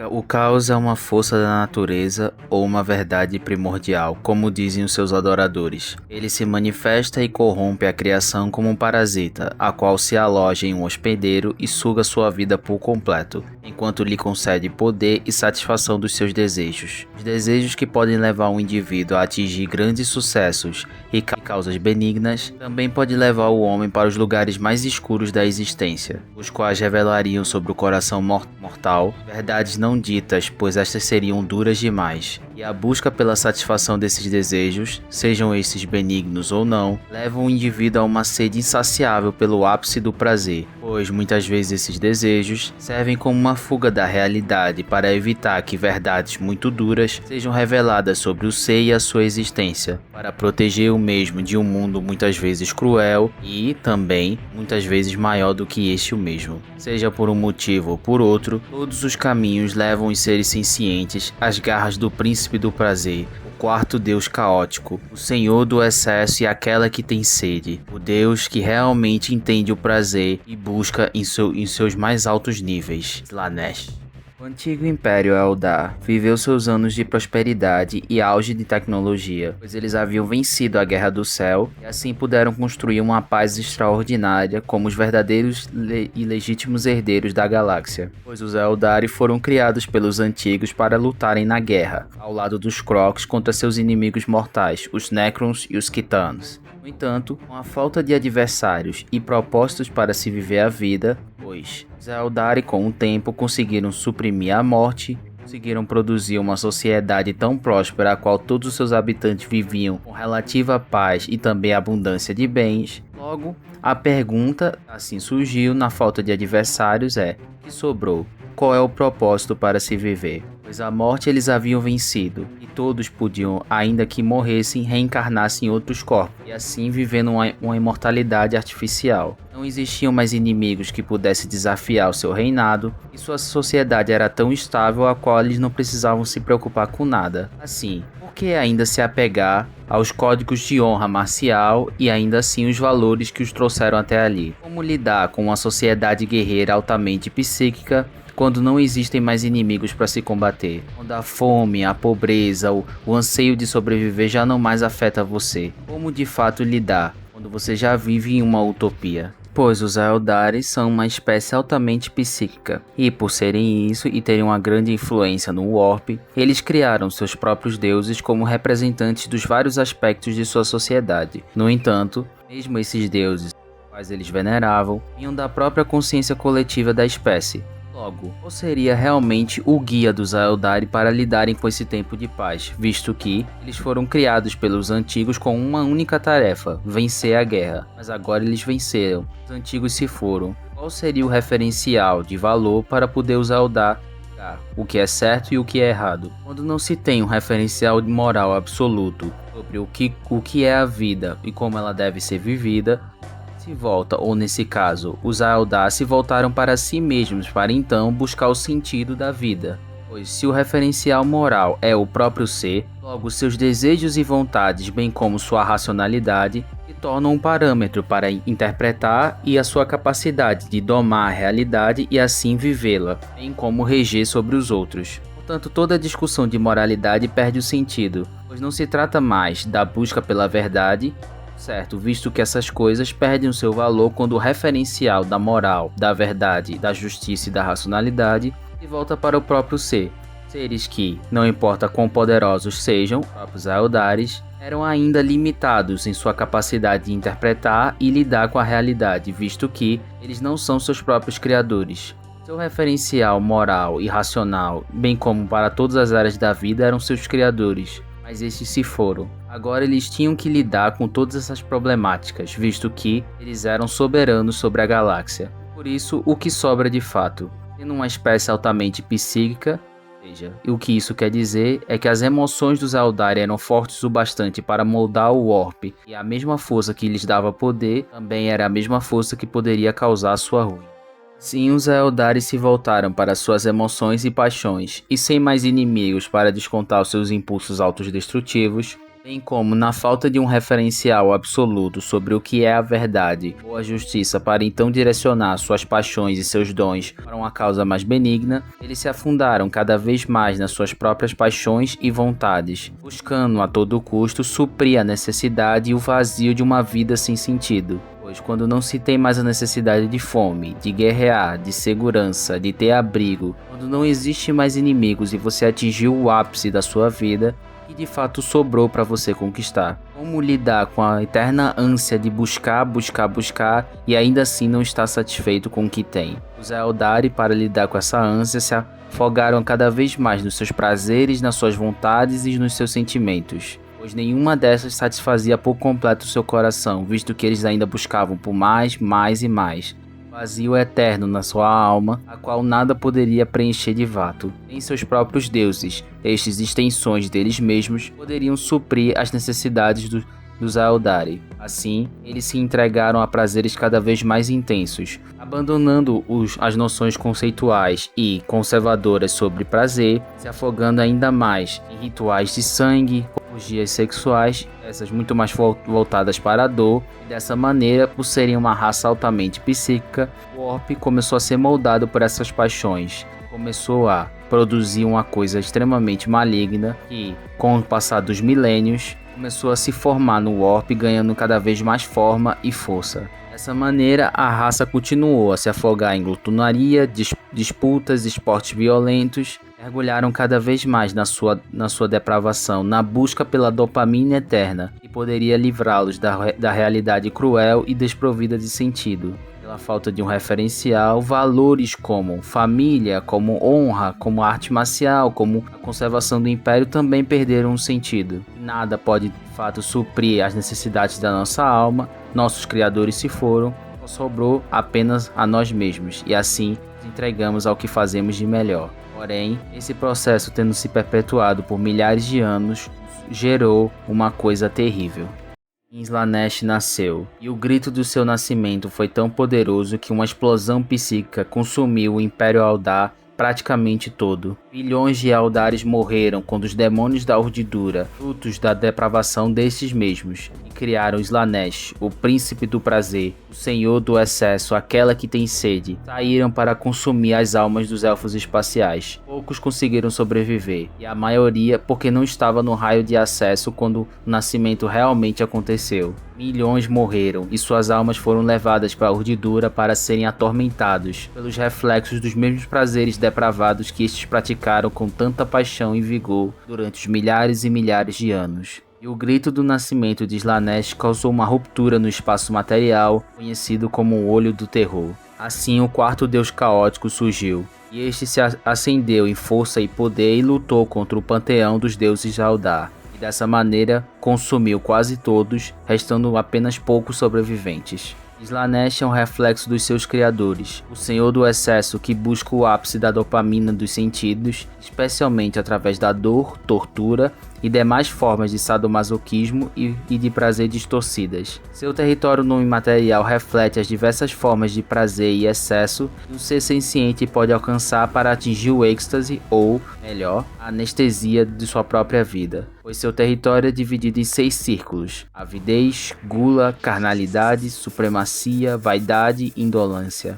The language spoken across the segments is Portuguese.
O caos é uma força da natureza ou uma verdade primordial, como dizem os seus adoradores. Ele se manifesta e corrompe a criação como um parasita, a qual se aloja em um hospedeiro e suga sua vida por completo, enquanto lhe concede poder e satisfação dos seus desejos. Os desejos que podem levar um indivíduo a atingir grandes sucessos e causas benignas, também pode levar o homem para os lugares mais escuros da existência, os quais revelariam sobre o coração mortal verdades não ditas, pois estas seriam duras demais. E a busca pela satisfação desses desejos, sejam estes benignos ou não, leva o indivíduo a uma sede insaciável pelo ápice do prazer, pois muitas vezes esses desejos servem como uma fuga da realidade para evitar que verdades muito duras sejam reveladas sobre o ser e a sua existência, para proteger o mesmo de um mundo muitas vezes cruel e, também, muitas vezes maior do que este o mesmo. Seja por um motivo ou por outro, todos os caminhos levam os seres sencientes às garras do príncipe do prazer, o quarto deus caótico, o senhor do excesso e aquela que tem sede, o deus que realmente entende o prazer e busca em seus mais altos níveis, Slanesh. O antigo Império Eldar viveu seus anos de prosperidade e auge de tecnologia, pois eles haviam vencido a Guerra do Céu e assim puderam construir uma paz extraordinária como os verdadeiros e legítimos herdeiros da galáxia, pois os Eldari foram criados pelos antigos para lutarem na guerra, ao lado dos Krox contra seus inimigos mortais, os Necrons e os Khitans. No entanto, com a falta de adversários e propostos para se viver a vida, pois os Eldari com o tempo conseguiram suprimir a morte, conseguiram produzir uma sociedade tão próspera a qual todos os seus habitantes viviam com relativa paz e também abundância de bens. Logo, a pergunta assim surgiu na falta de adversários o que sobrou? Qual é o propósito para se viver? Pois a morte eles haviam vencido, e todos podiam, ainda que morressem, reencarnar-se em outros corpos, e assim vivendo uma imortalidade artificial. Não existiam mais inimigos que pudessem desafiar o seu reinado, e sua sociedade era tão estável a qual eles não precisavam se preocupar com nada. Assim, por que ainda se apegar aos códigos de honra marcial e ainda assim os valores que os trouxeram até ali? Como lidar com uma sociedade guerreira altamente psíquica quando não existem mais inimigos para se combater? Quando a fome, a pobreza, o anseio de sobreviver já não mais afeta você? Como de fato lidar quando você já vive em uma utopia? Pois os Eldari são uma espécie altamente psíquica, e por serem isso e terem uma grande influência no Warp, eles criaram seus próprios deuses como representantes dos vários aspectos de sua sociedade. No entanto, mesmo esses deuses, quais eles veneravam, vinham da própria consciência coletiva da espécie. Logo, qual seria realmente o guia dos Eldari para lidarem com esse tempo de paz, visto que eles foram criados pelos antigos com uma única tarefa, vencer a guerra, mas agora eles venceram, os antigos se foram. Qual seria o referencial de valor para poder os Eldar o que é certo e o que é errado? Quando não se tem um referencial de moral absoluto sobre o que é a vida e como ela deve ser vivida, se volta, ou nesse caso, os Eldar se voltaram para si mesmos para então buscar o sentido da vida. Pois se o referencial moral é o próprio ser, logo seus desejos e vontades, bem como sua racionalidade, se tornam um parâmetro para interpretar e a sua capacidade de domar a realidade e assim vivê-la, bem como reger sobre os outros. Portanto, toda discussão de moralidade perde o sentido, pois não se trata mais da busca pela verdade, certo, visto que essas coisas perdem o seu valor quando o referencial da moral, da verdade, da justiça e da racionalidade se volta para o próprio ser. Seres que, não importa quão poderosos sejam, próprios Eldaris, eram ainda limitados em sua capacidade de interpretar e lidar com a realidade, visto que eles não são seus próprios criadores. Seu referencial moral e racional, bem como para todas as áreas da vida, eram seus criadores. Mas estes se foram. Agora eles tinham que lidar com todas essas problemáticas, visto que eles eram soberanos sobre a galáxia. Por isso, o que sobra de fato? Sendo uma espécie altamente psíquica, o que isso quer dizer é que as emoções dos Eldari eram fortes o bastante para moldar o Warp, e a mesma força que lhes dava poder também era a mesma força que poderia causar sua ruína. Sim, os Eldari se voltaram para suas emoções e paixões, e sem mais inimigos para descontar os seus impulsos autodestrutivos, bem como na falta de um referencial absoluto sobre o que é a verdade ou a justiça para então direcionar suas paixões e seus dons para uma causa mais benigna, eles se afundaram cada vez mais nas suas próprias paixões e vontades, buscando a todo custo suprir a necessidade e o vazio de uma vida sem sentido. Pois quando não se tem mais a necessidade de fome, de guerrear, de segurança, de ter abrigo, quando não existe mais inimigos e você atingiu o ápice da sua vida, que de fato sobrou para você conquistar? Como lidar com a eterna ânsia de buscar e ainda assim não estar satisfeito com o que tem? Os Eldari, para lidar com essa ânsia, se afogaram cada vez mais nos seus prazeres, nas suas vontades e nos seus sentimentos, pois nenhuma dessas satisfazia por completo seu coração, visto que eles ainda buscavam por mais e mais. Vazio eterno na sua alma, a qual nada poderia preencher de fato. Nem seus próprios deuses, estes extensões deles mesmos, poderiam suprir as necessidades dos Aeldari. Assim, eles se entregaram a prazeres cada vez mais intensos, abandonando as noções conceituais e conservadoras sobre prazer, se afogando ainda mais em rituais de sangue, orgias sexuais, essas muito mais voltadas para a dor, e dessa maneira, por serem uma raça altamente psíquica, o Orc começou a ser moldado por essas paixões, começou a produzir uma coisa extremamente maligna que, com o passar dos milênios, começou a se formar no Orc, ganhando cada vez mais forma e força. Dessa maneira, a raça continuou a se afogar em glutonaria, disputas, esportes violentos, mergulharam cada vez mais na sua depravação, na busca pela dopamina eterna, que poderia livrá-los da realidade cruel e desprovida de sentido. Pela falta de um referencial, valores como família, como honra, como arte marcial, como a conservação do império também perderam um sentido. Nada pode de fato suprir as necessidades da nossa alma, nossos criadores se foram, só sobrou apenas a nós mesmos, e assim nos entregamos ao que fazemos de melhor. Porém, esse processo tendo se perpetuado por milhares de anos, gerou uma coisa terrível. Slaanesh nasceu, e o grito do seu nascimento foi tão poderoso que uma explosão psíquica consumiu o Império Eldar praticamente todo. Bilhões de Eldares morreram quando os demônios da Urdidura, frutos da depravação destes mesmos, e criaram Slaanesh, o príncipe do prazer, o senhor do excesso, aquela que tem sede, saíram para consumir as almas dos elfos espaciais. Poucos conseguiram sobreviver, e a maioria porque não estava no raio de acesso quando o nascimento realmente aconteceu. Milhões morreram, e suas almas foram levadas para a Urdidura para serem atormentados pelos reflexos dos mesmos prazeres depravados que estes praticaram com tanta paixão e vigor durante os milhares e milhares de anos. E o grito do nascimento de Slaanesh causou uma ruptura no espaço material, conhecido como o Olho do Terror. Assim, o quarto deus caótico surgiu, e este se ascendeu em força e poder e lutou contra o panteão dos deuses Eldar. E dessa maneira, consumiu quase todos, restando apenas poucos sobreviventes. Slaanesh é um reflexo dos seus criadores, o senhor do excesso que busca o ápice da dopamina dos sentidos, especialmente através da dor, tortura e demais formas de sadomasoquismo e de prazer distorcidas. Seu território no imaterial reflete as diversas formas de prazer e excesso que um ser senciente pode alcançar para atingir o êxtase ou, melhor, a anestesia de sua própria vida, pois seu território é dividido em 6 círculos: avidez, gula, carnalidade, supremacia, vaidade e indolência,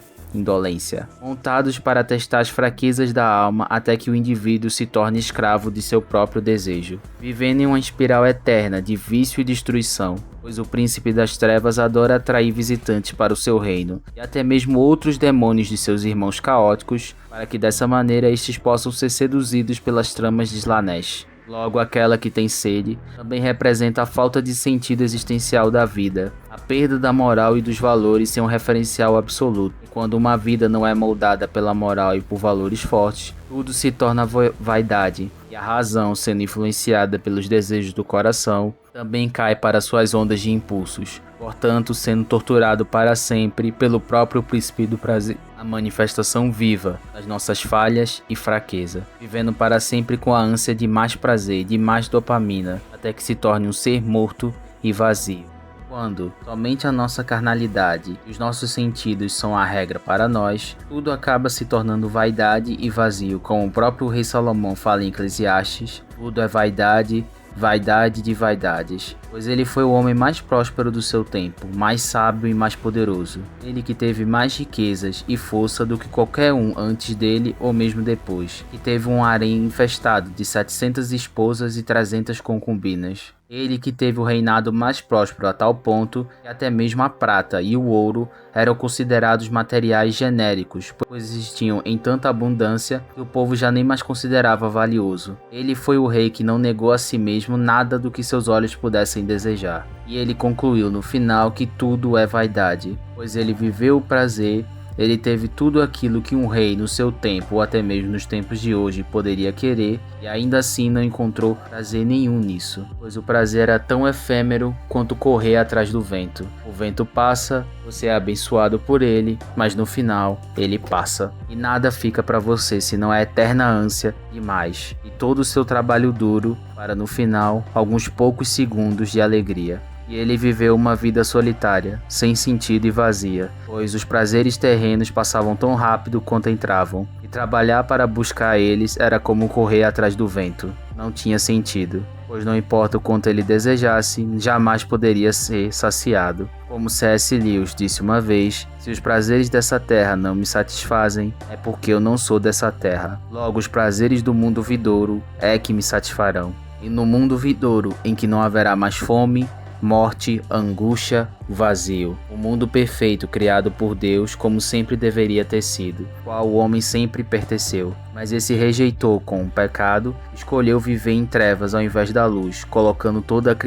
montados para testar as fraquezas da alma até que o indivíduo se torne escravo de seu próprio desejo, vivendo em uma espiral eterna de vício e destruição, pois o príncipe das trevas adora atrair visitantes para o seu reino, e até mesmo outros demônios de seus irmãos caóticos, para que dessa maneira estes possam ser seduzidos pelas tramas de Slaanesh. Logo, aquela que tem sede também representa a falta de sentido existencial da vida, a perda da moral e dos valores sem um referencial absoluto. E quando uma vida não é moldada pela moral e por valores fortes, tudo se torna vaidade, e a razão, sendo influenciada pelos desejos do coração, também cai para suas ondas de impulsos, portanto sendo torturado para sempre pelo próprio príncipe do prazer, a manifestação viva das nossas falhas e fraqueza, vivendo para sempre com a ânsia de mais prazer, de mais dopamina, até que se torne um ser morto e vazio. Quando somente a nossa carnalidade e os nossos sentidos são a regra para nós, tudo acaba se tornando vaidade e vazio, como o próprio rei Salomão fala em Eclesiastes: tudo é vaidade vaidade de vaidades, pois ele foi o homem mais próspero do seu tempo, mais sábio e mais poderoso. Ele que teve mais riquezas e força do que qualquer um antes dele ou mesmo depois, que teve um harém infestado de 700 esposas e 300 concubinas. Ele que teve o reinado mais próspero a tal ponto que até mesmo a prata e o ouro eram considerados materiais genéricos, pois existiam em tanta abundância que o povo já nem mais considerava valioso. Ele foi o rei que não negou a si mesmo nada do que seus olhos pudessem desejar. E ele concluiu no final que tudo é vaidade, pois ele viveu o prazer. Ele teve tudo aquilo que um rei no seu tempo ou até mesmo nos tempos de hoje poderia querer e ainda assim não encontrou prazer nenhum nisso, pois o prazer era tão efêmero quanto correr atrás do vento. O vento passa, você é abençoado por ele, mas no final ele passa e nada fica para você senão a eterna ânsia de mais e todo o seu trabalho duro para no final alguns poucos segundos de alegria. E ele viveu uma vida solitária, sem sentido e vazia, pois os prazeres terrenos passavam tão rápido quanto entravam, e trabalhar para buscar eles era como correr atrás do vento. Não tinha sentido, pois não importa o quanto ele desejasse, jamais poderia ser saciado. Como C.S. Lewis disse uma vez, se os prazeres dessa terra não me satisfazem, é porque eu não sou dessa terra. Logo, os prazeres do mundo vindouro é que me satisfarão. E no mundo vindouro, em que não haverá mais fome, morte, angústia, vazio. O mundo perfeito criado por Deus como sempre deveria ter sido, qual o homem sempre pertenceu. Mas esse rejeitou com o pecado, escolheu viver em trevas ao invés da luz, colocando toda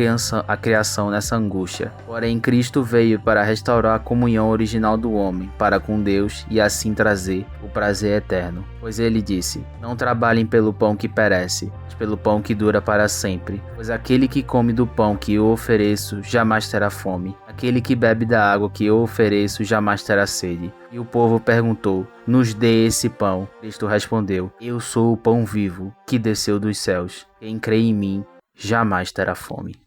a criação nessa angústia. Porém, Cristo veio para restaurar a comunhão original do homem para com Deus e assim trazer o prazer eterno. Pois ele disse: não trabalhem pelo pão que perece, mas pelo pão que dura para sempre. Pois aquele que come do pão que eu ofereço jamais terá fome. Aquele que bebe da água que eu ofereço jamais terá sede. E o povo perguntou: nos dê esse pão. Cristo respondeu: eu sou o pão vivo que desceu dos céus. Quem crê em mim jamais terá fome.